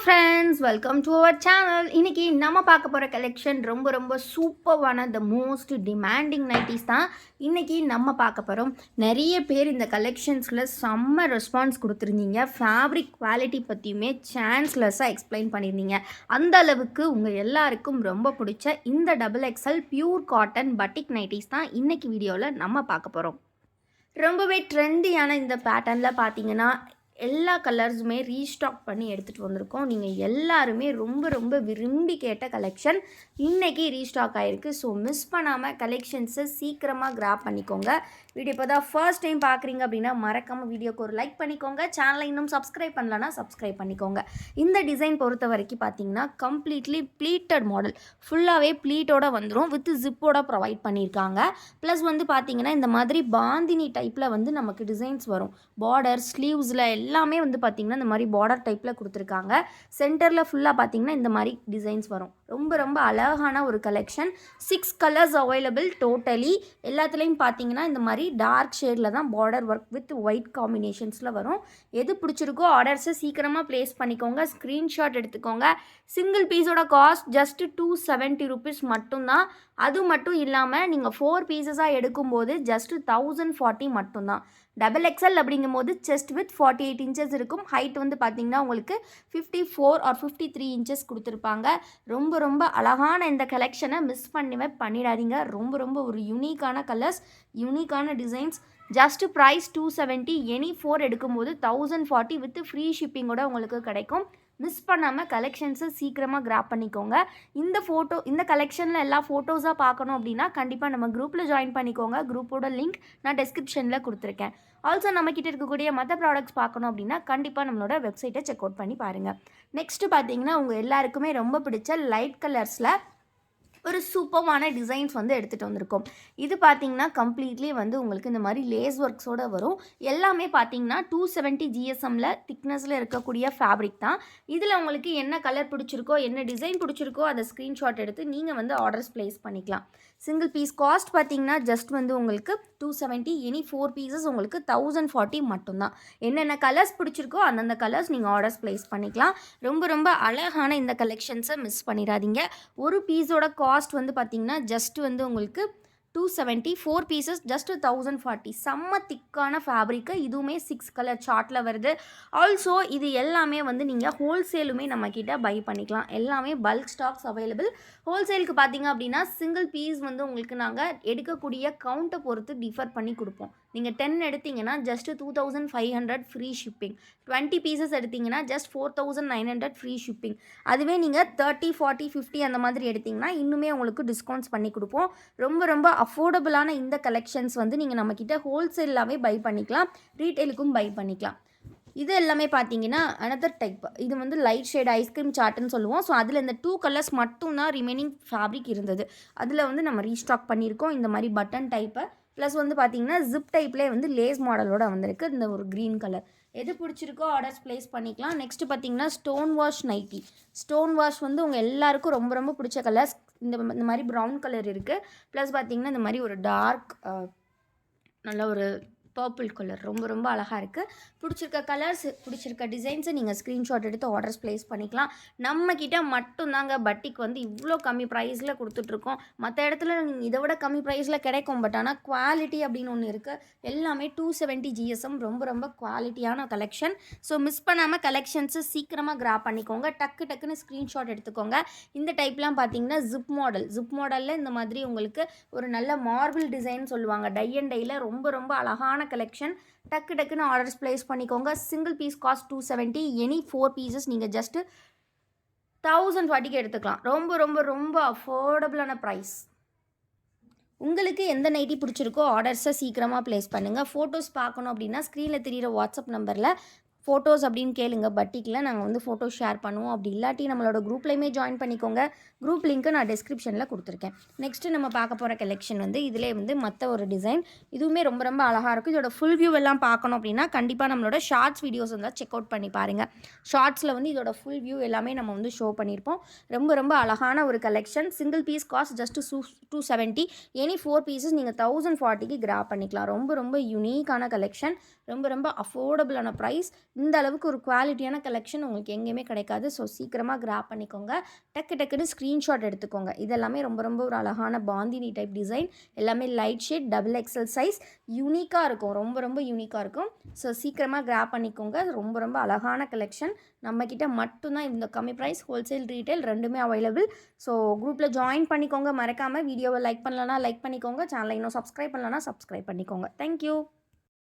Friends, welcome to our channel. இன்னைக்கு நம்ம பார்க்க போகிற கலெக்ஷன் ரொம்ப சூப்பர்வான த மோஸ்ட் டிமாண்டிங் நைட்டிஸ் தான் இன்னைக்கு நம்ம பார்க்க போகிறோம். நிறைய பேர் இந்த கலெக்ஷன்ஸில் செம்ம ரெஸ்பான்ஸ் கொடுத்துருந்தீங்க. ஃபேப்ரிக் குவாலிட்டி பற்றியுமே சான்ஸ்லெஸ்ஸாக எக்ஸ்பிளைன் பண்ணியிருந்தீங்க. அந்த அளவுக்கு உங்கள் எல்லாருக்கும் ரொம்ப பிடிச்ச இந்த XXL பியூர் காட்டன் பட்டிக் நைட்டிஸ் தான் இன்னைக்கு வீடியோவில் நம்ம பார்க்க போகிறோம். ரொம்பவே ட்ரெண்டியான இந்த பேட்டர்னில் பார்த்தீங்கன்னா எல்லா கலர்ஸுமே ரீஸ்டாக் பண்ணி எடுத்துகிட்டு வந்திருக்கோம். நீங்கள் எல்லாருமே ரொம்ப விரும்பி கேட்ட கலெக்ஷன் இன்றைக்கி ரீஸ்டாக் ஆகிருக்கு. ஸோ மிஸ் பண்ணாமல் கலெக்ஷன்ஸை சீக்கிரமாக கிராப் பண்ணிக்கோங்க. வீடியோ இப்போ தான் ஃபர்ஸ்ட் டைம் பார்க்குறீங்க அப்படின்னா மறக்காமல் வீடியோக்கு ஒரு லைக் பண்ணிக்கோங்க. சேனலை இன்னும் சப்ஸ்கிரைப் பண்ணலன்னா சப்ஸ்கிரைப் பண்ணிக்கோங்க. இந்த டிசைன் பொறுத்த வரைக்கும் பார்த்தீங்கன்னா கம்ப்ளீட்லி ப்ளீட்டட் மாடல், ஃபுல்லாகவே ப்ளீட்டோட வந்துடும், வித் ஜிப்போட ப்ரொவைட் பண்ணியிருக்காங்க. ப்ளஸ் வந்து பார்த்தீங்கன்னா இந்த மாதிரி பாந்தினி டைப்பில் வந்து நமக்கு டிசைன்ஸ் வரும். பார்டர் ஸ்லீவ்ஸில் எல்லாமே வந்து பார்த்திங்கன்னா இந்த மாதிரி பார்டர் டைப்பில் கொடுத்துருக்காங்க. சென்டரில் ஃபுல்லாக பார்த்திங்கன்னா இந்த மாதிரி டிசைன்ஸ் வரும். ரொம்ப அழகான ஒரு கலெக்ஷன். 6 colours available totally. எல்லாத்துலேயும் பார்த்தீங்கன்னா இந்த மாதிரி டார்க் ஷேடில் தான் பார்டர் ஒர்க் வித் ஒயிட் காம்பினேஷன்ஸில் வரும். எது பிடிச்சிருக்கோ ஆர்டர்ஸை சீக்கிரமாக ப்ளேஸ் பண்ணிக்கோங்க. ஸ்க்ரீன்ஷாட் எடுத்துக்கோங்க. சிங்கிள் பீஸோட காஸ்ட் ஜஸ்ட் 270 ருபீஸ் மட்டும்தான். அது மட்டும் இல்லாமல் நீங்கள் 4 பீசஸாக எடுக்கும்போது ஜஸ்ட் 1040 மட்டும்தான். XXL அப்படிங்கும்போது செஸ்ட் வித் 48 இன்ச்சஸ் இருக்கும். ஹைட் வந்து பார்த்திங்கன்னா உங்களுக்கு 54 ஆர் 53 இன்ச்சஸ் கொடுத்துருப்பாங்க. ரொம்ப அழகான இந்த கலெக்ஷனை மிஸ் பண்ணிடாதீங்க. ரொம்ப ஒரு யூனிக்கான கலர்ஸ், யூனிக்கான டிசைன்ஸ். Just price 270. எனி 4 எடுக்கும்போது 1040 வித் ஃப்ரீ ஷிப்பிங்கோட உங்களுக்கு கிடைக்கும். மிஸ் பண்ணாமல் கலெக்ஷன்ஸை சீக்கிரமாக கிராப் பண்ணிக்கோங்க. இந்த கலெக்ஷனில் எல்லா ஃபோட்டோஸாக பார்க்கணும் அப்படின்னா கண்டிப்பாக நம்ம குரூப்பில் ஜாயின் பண்ணிக்கோங்க. குரூப்போட லிங்க் நான் டிஸ்கிரிப்ஷனில் கொடுத்துருக்கேன். ஆல்சோ நம்மக்கிட்ட இருக்கக்கூடிய மற்ற ப்ராடக்ட்ஸ் பார்க்கணும் அப்படின்னா கண்டிப்பாக நம்மளோட வெப்சைட்டை செக் அவுட் பண்ணி பாருங்கள். நெக்ஸ்ட்டு பார்த்தீங்கன்னா உங்கள் எல்லாருக்குமே ரொம்ப பிடிச்ச லைட் கலர்ஸில் ஒரு சூப்பர்வான டிசைன்ஸ் வந்து எடுத்துகிட்டு வந்திருக்கோம். இது பார்த்தீங்கன்னா கம்ப்ளீட்லி வந்து உங்களுக்கு இந்த மாதிரி லேஸ் ஒர்க்ஸோடு வரும். எல்லாமே பார்த்தீங்கன்னா 270 GSMல திக்னஸில் இருக்கக்கூடிய ஃபேப்ரிக் தான். இதில் உங்களுக்கு என்ன கலர் பிடிச்சிருக்கோ, என்ன டிசைன் பிடிச்சிருக்கோ அதை ஸ்க்ரீன்ஷாட் எடுத்து நீங்கள் வந்து ஆர்டர்ஸ் ப்ளேஸ் பண்ணிக்கலாம். சிங்கிள் பீஸ் காஸ்ட் பார்த்தீங்கன்னா ஜஸ்ட் வந்து உங்களுக்கு 270. எனி 4 பீசஸ் உங்களுக்கு 1040 மட்டும்தான். என்னென்ன கலர்ஸ் பிடிச்சிருக்கோ அந்தந்த கலர்ஸ் நீங்கள் ஆர்டர்ஸ் ப்ளேஸ் பண்ணிக்கலாம். ரொம்ப அழகான இந்த கலெக்ஷன்ஸை மிஸ் பண்ணிடாதீங்க. ஒரு பீஸோட காஸ்ட் வந்து பார்த்திங்கன்னா ஜஸ்ட் வந்து உங்களுக்கு 270. 4 பீசஸ் ஜஸ்ட் 1040. செம்ம திக்கான ஃபேப்ரிக்கு. இதுவுமே 6 கலர் சார்ட்டில் வருது. ஆல்சோ இது எல்லாமே வந்து நீங்கள் ஹோல்சேலுமே நம்மக்கிட்ட பை பண்ணிக்கலாம். எல்லாமே பல்க் ஸ்டாக்ஸ் அவைலபிள். ஹோல்சேலுக்கு பார்த்தீங்க அப்படின்னா சிங்கிள் பீஸ் வந்து உங்களுக்கு நாங்கள் எடுக்கக்கூடிய கவுண்ட்டை பொறுத்து டிஃபர் பண்ணி கொடுப்போம். நீங்கள் 10 எடுத்திங்கன்னா ஜஸ்ட் 2500 ஃப்ரீ ஷிப்பிங். 20 பீசஸ் எடுத்திங்கன்னா ஜஸ்ட் 4900 ஃப்ரீ ஷிப்பிங். அதுவே நீங்கள் 30, 40, 50 அந்த மாதிரி எடுத்திங்கன்னா இன்னுமே உங்களுக்கு டிஸ்கவுண்ட்ஸ் பண்ணி கொடுப்போம். ரொம்ப அஃபோர்டபுளான இந்த கலெக்ஷன்ஸ் வந்து நீங்கள் நம்மக்கிட்ட ஹோல்சேலாகவே பை பண்ணிக்கலாம், ரீட்டெயிலுக்கும் பை பண்ணிக்கலாம். இது எல்லாமே பார்த்தீங்கன்னா அனதர் டைப். இது வந்து லைட் ஷேட் ஐஸ்கிரீம் சார்ட்டுன்னு சொல்லுவோம். ஸோ அதில் இந்த 2 கலர்ஸ் மட்டும்தான் ரிமைனிங் ஃபேப்ரிக் இருந்தது. அதில் வந்து நம்ம ரீஸ்டாக் பண்ணியிருக்கோம் இந்த மாதிரி பட்டன் டைப்பை. ப்ளஸ் வந்து பார்த்தீங்கன்னா ஜிப் டைப்லேயே வந்து லேஸ் மாடலோட வந்திருக்கு. இந்த ஒரு க்ரீன் கலர் எது பிடிச்சிருக்கோ ஆர்டர்ஸ் ப்ளேஸ் பண்ணிக்கலாம். நெக்ஸ்ட்டு பார்த்தீங்கன்னா stone wash nighty. Stone wash வந்து உங்கள் எல்லாருக்கும் ரொம்ப பிடிச்ச கலர்ஸ். இந்த மாதிரி ப்ரௌன் கலர் இருக்குது. ப்ளஸ் பார்த்தீங்கன்னா இந்த மாதிரி ஒரு டார்க் நல்ல ஒரு பர்பிள் கலர் ரொம்ப அழகாக இருக்குது. பிடிச்சிருக்க கலர்ஸ், பிடிச்சிருக்க டிசைன்ஸை நீங்கள் ஸ்க்ரீன்ஷாட் எடுத்து ஆர்டர்ஸ் ப்ளேஸ் பண்ணிக்கலாம். நம்மக்கிட்ட மட்டும்தாங்க பட்டிக் வந்து இவ்வளோ கம்மி ப்ரைஸில் கொடுத்துட்ருக்கோம். மற்ற இடத்துல இதை விட கம்மி ப்ரைஸில் கிடைக்கும். பட் ஆனால் குவாலிட்டி அப்படின்னு ஒன்று இருக்குது. எல்லாமே 270 GSM. ரொம்ப குவாலிட்டியான கலெக்ஷன். ஸோ மிஸ் பண்ணாமல் கலெக்ஷன்ஸை சீக்கிரமாக கிராப் பண்ணிக்கோங்க. டக்குன்னு ஸ்க்ரீன்ஷாட் எடுத்துக்கோங்க. இந்த டைப்லாம் பார்த்தீங்கன்னா ஜிப் மாடலில் இந்த மாதிரி உங்களுக்கு ஒரு நல்ல மார்பிள் டிசைன் சொல்லுவாங்க. டை அண்ட் டையில் ரொம்ப அழகான கலெக்ஷன். டக்குன்னு ஆர்டர்ஸ் ப்ளேஸ் பண்ணிக்கோங்க. Single piece cost 270. Any 4 pieces நீங்கள் ஜஸ்ட் 1040 எடுத்துக்கலாம். ரொம்ப அஃபோர்டபுளான ப்ரைஸ். உங்களுக்கு எந்த நைட்டி பிடிச்சிருக்கோ ஆர்டர்ஸை சீக்கிரமாக ப்ளேஸ் பண்ணுங்கள். ஃபோட்டோஸ் பார்க்கணும் அப்படின்னா ஸ்க்ரீனில் தெரிகிற வாட்ஸ்அப் நம்பரில் ஃபோட்டோஸ் அப்படின்னு கேளுங்க. பட்டிக்கில் நாங்கள் வந்து ஃபோட்டோஸ் ஷேர் பண்ணுவோம். அப்படி இல்லாட்டி நம்மளோட குரூப்லேயுமே ஜாயின் பண்ணிக்கோங்க. குரூப் லிங்க்கு நான் டிஸ்கிரிப்ஷனில் கொடுத்துருக்கேன். நெக்ஸ்ட்டு நம்ம பார்க்க போகிற கலெக்ஷன் வந்து இதிலே வந்து மற்ற ஒரு டிசைன். இதுவுமே ரொம்ப அழகாக இருக்கும். இதோட ஃபுல் வியூ எல்லாம் பார்க்கணும் அப்படின்னா கண்டிப்பாக நம்மளோட ஷார்ட்ஸ் வீடியோஸ் வந்து செக் அவுட் பண்ணி பாருங்கள். ஷார்ட்ஸில் வந்து இதோட ஃபுல் வியூ எல்லாமே நம்ம வந்து ஷோ பண்ணியிருப்போம். ரொம்ப அழகான ஒரு collection. Single piece cost just 270. Any 4 pieces நீங்கள் 1040க்கு கிராப் பண்ணிக்கலாம். ரொம்ப யூனிக்கான கலெக்ஷன். ரொம்ப அஃபோர்டபுளான ப்ரைஸ். இந்த அளவுக்கு ஒரு குவாலிட்டியான கலெக்ஷன் உங்களுக்கு எங்கேயுமே கிடைக்காது. ஸோ சீக்கிரமாக கிராப் பண்ணிக்கோங்க. டக்குன்னு ஸ்க்ரீன்ஷாட் எடுத்துக்கோங்க. இதெல்லாமே ரொம்ப ரொம்ப ஒரு அழகான பாந்தினி டைப் டிசைன். எல்லாமே light shade, double XL size, யூனிக்காக இருக்கும். ரொம்ப ரொம்ப யூனிக்காக இருக்கும். ஸோ சீக்கிரமாக கிராப் பண்ணிக்கோங்க. ரொம்ப ரொம்ப அழகான கலெக்ஷன். நம்மக்கிட்ட மட்டும்தான் இந்த கம்மி ப்ரைஸ். ஹோல்சேல், ரீட்டைல் ரெண்டுமே அவைலபிள். ஸோ குரூப்பில் ஜாயின் பண்ணிக்கோங்க. மறக்காமல் வீடியோவை லைக் பண்ணலன்னா லைக் பண்ணிக்கோங்க. சேனலை இன்னும் சப்ஸ்கிரைப் பண்ணலன்னா சப்ஸ்கிரைப் பண்ணிக்கோங்க. தேங்க்யூ.